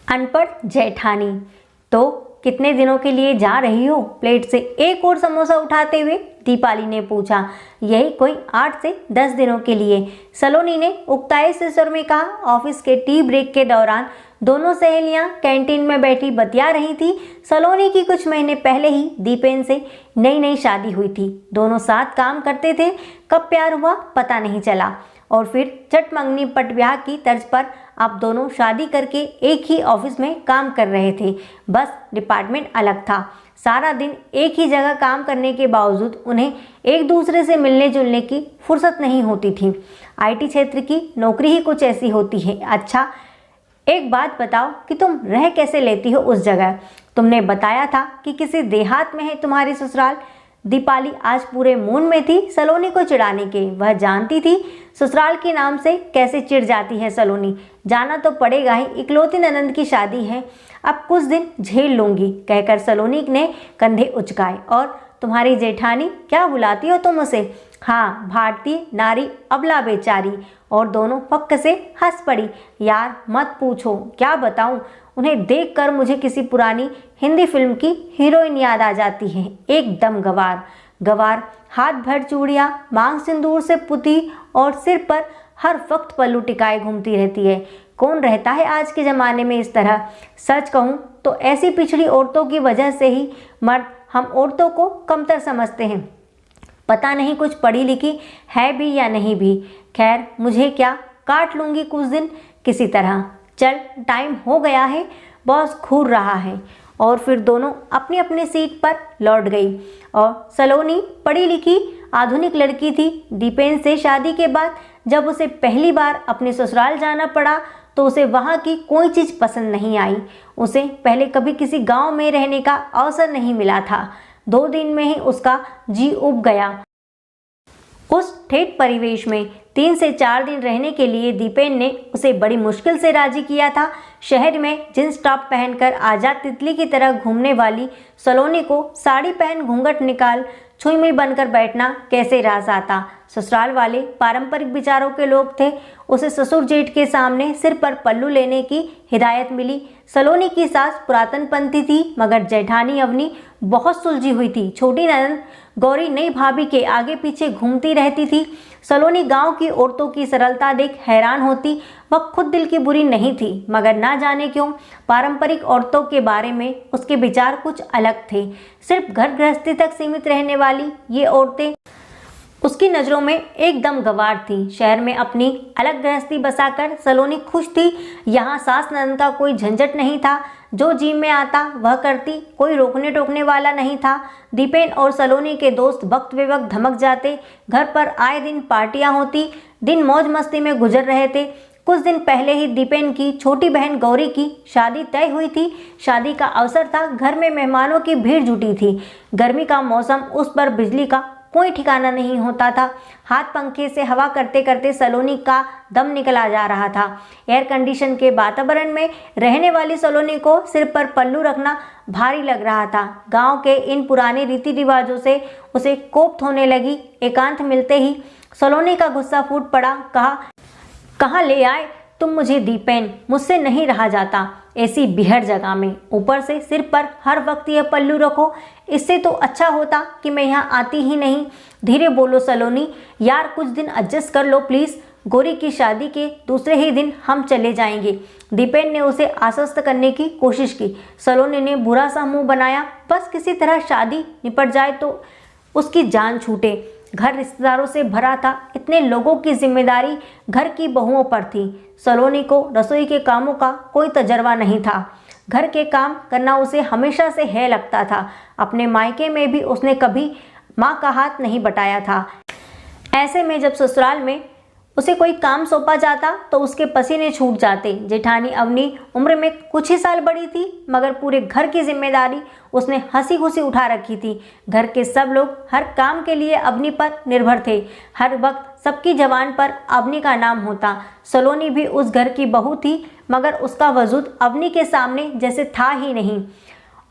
अनपढ़ जेठानी, तो कितने दिनों के लिए जा रही हो? प्लेट से एक और समोसा उठाते हुए दीपाली ने पूछा। यही कोई 8 से 10 दिनों के लिए, सलोनी ने उकताए से स्वर में कहा। ऑफिस के टी ब्रेक के दौरान दोनों सहेलियां कैंटीन में बैठी बतिया रही थी। सलोनी की कुछ महीने पहले ही दीपेन से नई नई शादी हुई थी। दोनों साथ काम करते थे। कब प्यार हुआ पता नहीं चला, और फिर चट मंगनी पट ब्याह की तर्ज पर अब दोनों शादी करके एक ही ऑफिस में काम कर रहे थे, बस डिपार्टमेंट अलग था। सारा दिन एक ही जगह काम करने के बावजूद उन्हें एक दूसरे से मिलने जुलने की फुर्सत नहीं होती थी। आईटी क्षेत्र की नौकरी ही कुछ ऐसी होती है। अच्छा, एक बात बताओ कि तुम रह कैसे लेती हो उस जगह? तुमने बताया था कि किसी देहात में है तुम्हारी ससुराल। दीपाली आज पूरे मूड में थी सलोनी को चिढ़ाने के। वह जानती थी ससुराल के नाम से कैसे चिढ़ जाती है सलोनी। जाना तो पड़ेगा ही, इकलौती ननंद की शादी है, अब कुछ दिन झेल लूंगी, कहकर सलोनी ने कंधे उचकाए। और तुम्हारी जेठानी, क्या बुलाती हो तुम उसे? हाँ, भारतीय नारी अबला बेचारी। और दोनों फक्क से हंस पड़ी। यार मत पूछो, क्या बताऊं, उन्हें देखकर मुझे किसी पुरानी हिंदी फिल्म की हीरोइन याद आ जाती है। एकदम गवार गवार, हाथ भर चूड़ियाँ, मांग सिंदूर से पुती और सिर पर हर वक्त पल्लू टिकाए घूमती रहती है। कौन रहता है आज के ज़माने में इस तरह? सच कहूँ तो ऐसी पिछड़ी औरतों की वजह से ही मर्द हम औरतों को कमतर समझते हैं। पता नहीं कुछ पढ़ी लिखी है भी या नहीं भी। खैर, मुझे क्या, काट लूँगी कुछ दिन किसी तरह। चल, टाइम हो गया है, बॉस घूर रहा है। और फिर दोनों अपनी अपनी सीट पर लौट गई। और सलोनी पढ़ी लिखी आधुनिक लड़की थी। दीपेन से शादी के बाद जब उसे पहली बार अपने ससुराल जाना पड़ा तो उसे वहाँ की कोई चीज़ पसंद नहीं आई। उसे पहले कभी किसी गांव में रहने का अवसर नहीं मिला था। 2 दिन में ही उसका जी उब गया। उस ठेठ परिवेश में 3 से 4 दिन रहने के लिए दीपेन ने उसे बड़ी मुश्किल से राजी किया था। शहर में जींस टॉप पहनकर आजाद तितली की तरह घूमने वाली सलोनी को साड़ी पहन घूंघट निकाल छुई बनकर बैठना कैसे रास आता। ससुराल वाले पारंपरिक विचारों के लोग थे। उसे ससुर जेठ के सामने सिर पर पल्लू लेने की हिदायत मिली। सलोनी की सास पुरातन पंथी थी, मगर जेठानी अवनी बहुत सुलझी हुई थी। छोटी ननद गौरी नई भाभी के आगे पीछे घूमती रहती थी। सलोनी गांव की औरतों की सरलता देख हैरान होती। वह खुद दिल की बुरी नहीं थी, मगर ना जाने क्यों पारंपरिक औरतों के बारे में उसके विचार कुछ अलग थे। सिर्फ घर गृहस्थी तक सीमित रहने वाली ये औरतें उसकी नज़रों में एकदम गंवार थी। शहर में अपनी अलग गृहस्थी बसाकर सलोनी खुश थी। यहाँ सास ननद का कोई झंझट नहीं था। जो जी में आता वह करती, कोई रोकने टोकने वाला नहीं था। दीपेन और सलोनी के दोस्त वक्त बेवक्त धमक जाते। घर पर आए दिन पार्टियां होती। दिन मौज मस्ती में गुजर रहे थे। कुछ दिन पहले ही दीपेन की छोटी बहन गौरी की शादी तय हुई थी। शादी का अवसर था। घर में मेहमानों की भीड़ जुटी थी। गर्मी का मौसम, उस पर बिजली का कोई ठिकाना नहीं होता था। हाथ पंखे से हवा करते करते सलोनी का दम निकला जा रहा था। एयर कंडीशन के वातावरण में रहने वाली सलोनी को सिर पर पल्लू रखना भारी लग रहा था। गांव के इन पुराने रीति रिवाजों से उसे कोफ्त होने लगी। एकांत मिलते ही सलोनी का गुस्सा फूट पड़ा। कहाँ ले आए तुम मुझे दीपेन, मुझसे नहीं रहा जाता ऐसी बिहड़ जगह में। ऊपर से सिर पर हर वक्त यह पल्लू रखो। इससे तो अच्छा होता कि मैं यहाँ आती ही नहीं। धीरे बोलो सलोनी, यार कुछ दिन एडजस्ट कर लो प्लीज़। गौरी की शादी के दूसरे ही दिन हम चले जाएंगे। दीपेन ने उसे आश्वस्त करने की कोशिश की। सलोनी ने बुरा सा मुंह बनाया। बस किसी तरह शादी निपट जाए तो उसकी जान छूटे। घर रिश्तेदारों से भरा था। इतने लोगों की जिम्मेदारी घर की बहुओं पर थी। सलोनी को रसोई के कामों का कोई तजर्बा नहीं था। घर के काम करना उसे हमेशा से है लगता था। अपने मायके में भी उसने कभी माँ का हाथ नहीं बटाया था। ऐसे में जब ससुराल में उसे कोई काम सौंपा जाता तो उसके पसीने छूट जाते। जेठानी अवनी उम्र में कुछ ही साल बड़ी थी, मगर पूरे घर की जिम्मेदारी उसने हंसी खुशी उठा रखी थी। घर के सब लोग हर काम के लिए अवनी पर निर्भर थे। हर वक्त सबकी जबान पर अवनी का नाम होता। सलोनी भी उस घर की बहू थी, मगर उसका वजूद अवनी के सामने जैसे था ही नहीं।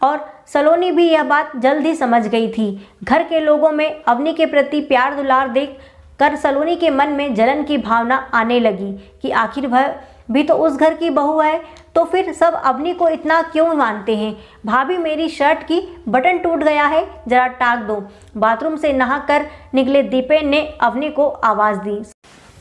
और सलोनी भी यह बात जल्द ही समझ गई थी। घर के लोगों में अवनी के प्रति प्यार दुलार देख कर सलोनी के मन में जलन की भावना आने लगी कि आखिर वह भी तो उस घर की बहू है। तो फिर सब अवनी को इतना क्यों मानते हैं? भाभी मेरी शर्ट की बटन टूट गया है, जरा टाक दो। बाथरूम से नहाकर निकले दीपेन ने अवनी को आवाज़ दी।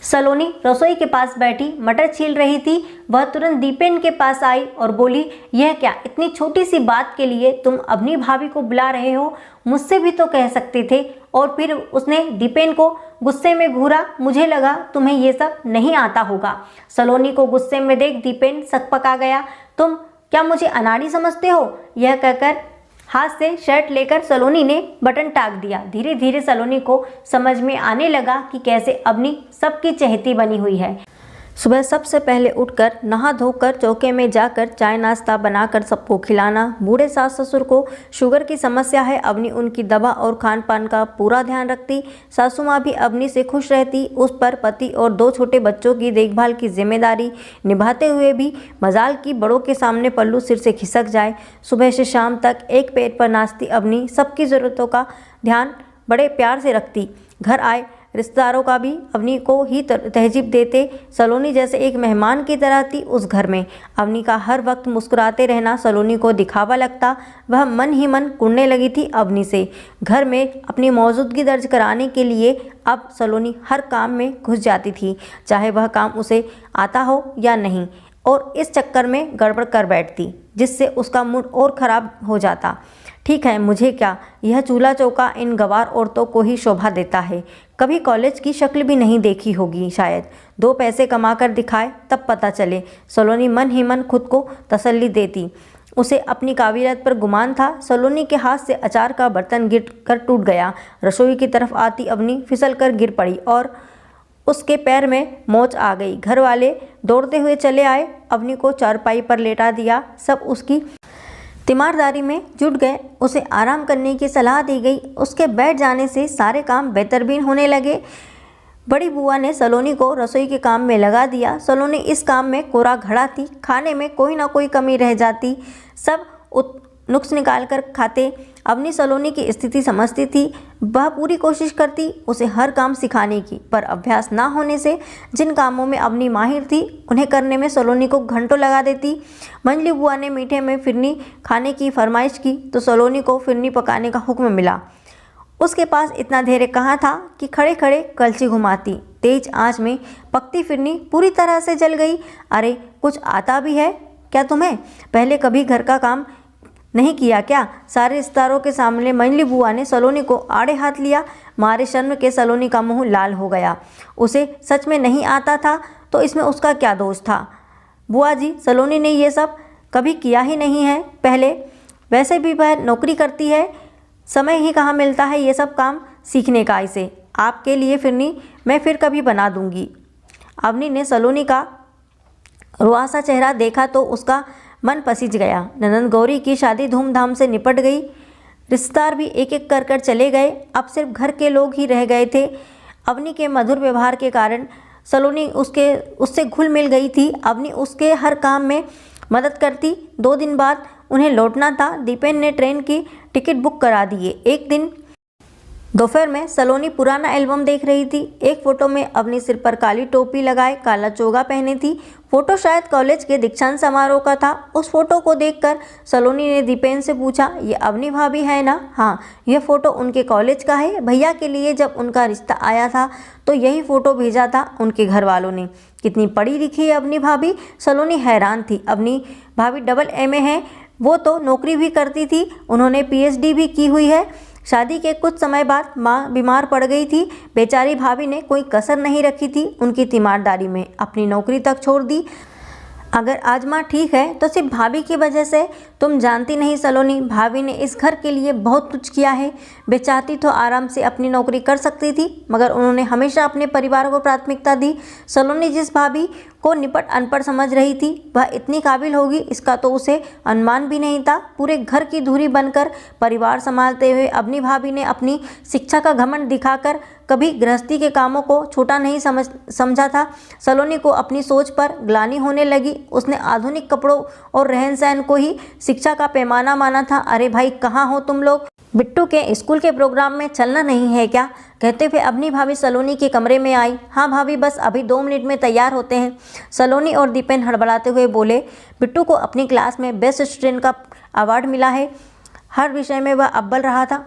सलोनी रसोई के पास बैठी मटर छील रही थी। वह तुरंत दीपेन के पास आई और बोली, यह क्या, इतनी छोटी सी बात के लिए तुम अवनी भाभी को बुला रहे हो? मुझसे भी तो कह सकते थे। और फिर उसने दीपेन को गुस्से में घूरा। मुझे लगा तुम्हें ये सब नहीं आता होगा। सलोनी को गुस्से में देख दीपेन सकपका गया। तुम क्या मुझे अनाड़ी समझते हो? यह कहकर हाथ से शर्ट लेकर सलोनी ने बटन टाक दिया। धीरे धीरे सलोनी को समझ में आने लगा कि कैसे अवनी सबकी चहेती बनी हुई है। सुबह सबसे पहले उठकर नहा धोकर चौके में जाकर चाय नाश्ता बनाकर सबको खिलाना। बूढ़े सास ससुर को शुगर की समस्या है, अवनी उनकी दवा और खान पान का पूरा ध्यान रखती। सासू माँ भी अवनी से खुश रहती। उस पर पति और 2 छोटे बच्चों की देखभाल की जिम्मेदारी निभाते हुए भी मजाल की बड़ों के सामने पल्लू सिर से खिसक जाए। सुबह से शाम तक एक पेट पर नाचती अवनी सबकी ज़रूरतों का ध्यान बड़े प्यार से रखती। घर आए रिश्तेदारों का भी अवनी को ही तहजीब देते। सलोनी जैसे एक मेहमान की तरह थी उस घर में। अवनी का हर वक्त मुस्कुराते रहना सलोनी को दिखावा लगता। वह मन ही मन कुड़ने लगी थी अवनी से। घर में अपनी मौजूदगी दर्ज कराने के लिए अब सलोनी हर काम में घुस जाती थी, चाहे वह काम उसे आता हो या नहीं, और इस चक्कर में गड़बड़ कर बैठती, जिससे उसका मूड और ख़राब हो जाता। ठीक है, मुझे क्या, यह चूल्हा चौका इन गंवार औरतों को ही शोभा देता है। कभी कॉलेज की शक्ल भी नहीं देखी होगी शायद। 2 पैसे कमा कर दिखाए तब पता चले। सलोनी मन ही मन खुद को तसल्ली देती। उसे अपनी काबिलियत पर गुमान था। सलोनी के हाथ से अचार का बर्तन गिर कर टूट गया। रसोई की तरफ आती अवनी फिसल कर गिर पड़ी और उसके पैर में मोच आ गई। घर वाले दौड़ते हुए चले आए, अवनी को चारपाई पर लेटा दिया। सब उसकी तीमारदारी में जुट गए। उसे आराम करने की सलाह दी गई। उसके बैठ जाने से सारे काम बेहतरबीन होने लगे। बड़ी बुआ ने सलोनी को रसोई के काम में लगा दिया। सलोनी इस काम में कोरा घड़ा थी। खाने में कोई ना कोई कमी रह जाती, सब नुक्स निकाल कर खाते। अवनी सलोनी की स्थिति समझती थी। वह पूरी कोशिश करती उसे हर काम सिखाने की, पर अभ्यास ना होने से जिन कामों में अवनी माहिर थी उन्हें करने में सलोनी को घंटों लगा देती। मंजली बुआ ने मीठे में फिरनी खाने की फरमाइश की तो सलोनी को फिरनी पकाने का हुक्म मिला। उसके पास इतना धैर्य कहाँ था कि खड़े खड़े कलछी घुमाती। तेज आंच में पकती फिरनी पूरी तरह से जल गई। अरे, कुछ आता भी है क्या तुम्हें? पहले कभी घर का काम नहीं किया क्या? सारे रिश्तेदारों के सामने मंजली बुआ ने सलोनी को आड़े हाथ लिया। मारे शर्म के सलोनी का मुंह लाल हो गया। उसे सच में नहीं आता था तो इसमें उसका क्या दोष था? बुआ जी, सलोनी ने ये सब कभी किया ही नहीं है पहले। वैसे भी वह नौकरी करती है, समय ही कहाँ मिलता है ये सब काम सीखने का इसे। आपके लिए फिरनी मैं फिर कभी बना दूंगी। अवनी ने सलोनी का रुआसा चेहरा देखा तो उसका मन पसीज गया। ननंद गौरी की शादी धूमधाम से निपट गई। रिश्तेदार भी एक एक कर चले गए। अब सिर्फ घर के लोग ही रह गए थे। अवनी के मधुर व्यवहार के कारण सलोनी उससे घुल मिल गई थी। अवनी उसके हर काम में मदद करती। 2 दिन बाद उन्हें लौटना था। दीपेन ने ट्रेन की टिकट बुक करा दिए। एक दिन दोपहर में सलोनी पुराना एल्बम देख रही थी। एक फ़ोटो में अवनी सिर पर काली टोपी लगाए काला चोगा पहनी थी। फ़ोटो शायद कॉलेज के दीक्षांत समारोह का था। उस फोटो को देखकर सलोनी ने दीपेन से पूछा, ये अवनी भाभी है ना? हाँ, यह फ़ोटो उनके कॉलेज का है। भैया के लिए जब उनका रिश्ता आया था तो यही फ़ोटो भेजा था उनके घर वालों ने। कितनी पढ़ी लिखी है अवनी भाभी? सलोनी हैरान थी। अवनी भाभी डबल MA है। वो तो नौकरी भी करती थी। उन्होंने PhD भी की हुई है। शादी के कुछ समय बाद माँ बीमार पड़ गई थी। बेचारी भाभी ने कोई कसर नहीं रखी थी उनकी तीमारदारी में। अपनी नौकरी तक छोड़ दी। अगर आज माँ ठीक है तो सिर्फ भाभी की वजह से। तुम जानती नहीं सलोनी, भाभी ने इस घर के लिए बहुत कुछ किया है। वे चाहती तो आराम से अपनी नौकरी कर सकती थी, मगर उन्होंने हमेशा अपने परिवार को प्राथमिकता दी। सलोनी जिस भाभी को निपट अनपढ़ समझ रही थी वह इतनी काबिल होगी इसका तो उसे अनुमान भी नहीं था। पूरे घर की धुरी बनकर परिवार संभालते हुए अवनी भाभी ने अपनी शिक्षा का घमंड दिखाकर कभी गृहस्थी के कामों को छोटा नहीं समझा था। सलोनी को अपनी सोच पर ग्लानि होने लगी। उसने आधुनिक कपड़ों और रहन सहन को ही शिक्षा का पैमाना माना था। अरे भाई, कहाँ हो तुम लोग? बिट्टू के स्कूल के प्रोग्राम में चलना नहीं है क्या? कहते हुए अपनी भाभी सलोनी के कमरे में आई। हाँ भाभी, बस अभी 2 मिनट में तैयार होते हैं, सलोनी और दीपेन हड़बड़ाते हुए बोले। बिट्टू को अपनी क्लास में बेस्ट स्टूडेंट का अवार्ड मिला है। हर विषय में वह अव्वल रहा था।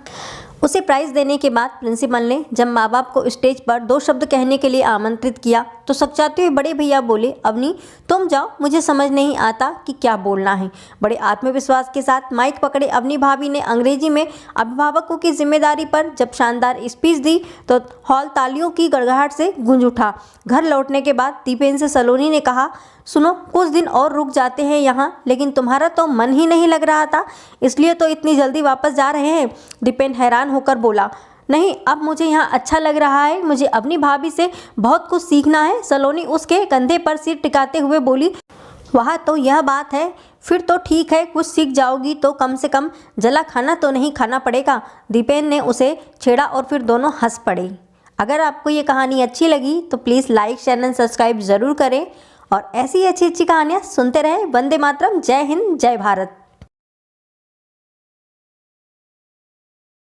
उसे प्राइज़ देने के बाद प्रिंसिपल ने जब माँ बाप को स्टेज पर 2 शब्द कहने के लिए आमंत्रित किया तो सकचाते हुए बड़े भैया बोले, अवनी तुम जाओ, मुझे समझ नहीं आता कि क्या बोलना है। बड़े आत्मविश्वास के साथ माइक पकड़े अवनी भाभी ने अंग्रेजी में अभिभावकों की जिम्मेदारी पर जब शानदार स्पीच दी तो हॉल तालियों की गड़गड़ाहट से गूंज उठा। घर लौटने के बाद दीपेन से सलोनी ने कहा, सुनो, कुछ दिन और रुक जाते हैं यहाँ, लेकिन तुम्हारा तो मन ही नहीं लग रहा था, इसलिए तो इतनी जल्दी वापस जा रहे हैं। दीपेन हैरान होकर बोला, नहीं, अब मुझे यहाँ अच्छा लग रहा है, मुझे अपनी भाभी से बहुत कुछ सीखना है। सलोनी उसके कंधे पर सिर टिकाते हुए बोली, वहाँ तो यह बात है, फिर तो ठीक है, कुछ सीख जाओगी तो कम से कम जला खाना तो नहीं खाना पड़ेगा। दीपेन ने उसे छेड़ा और फिर दोनों हंस पड़े। अगर आपको ये कहानी अच्छी लगी तो please like, share and subscribe ज़रूर करें और ऐसी अच्छी अच्छी कहानियाँ सुनते रहें। वंदे मातरम, जय हिंद, जय भारत।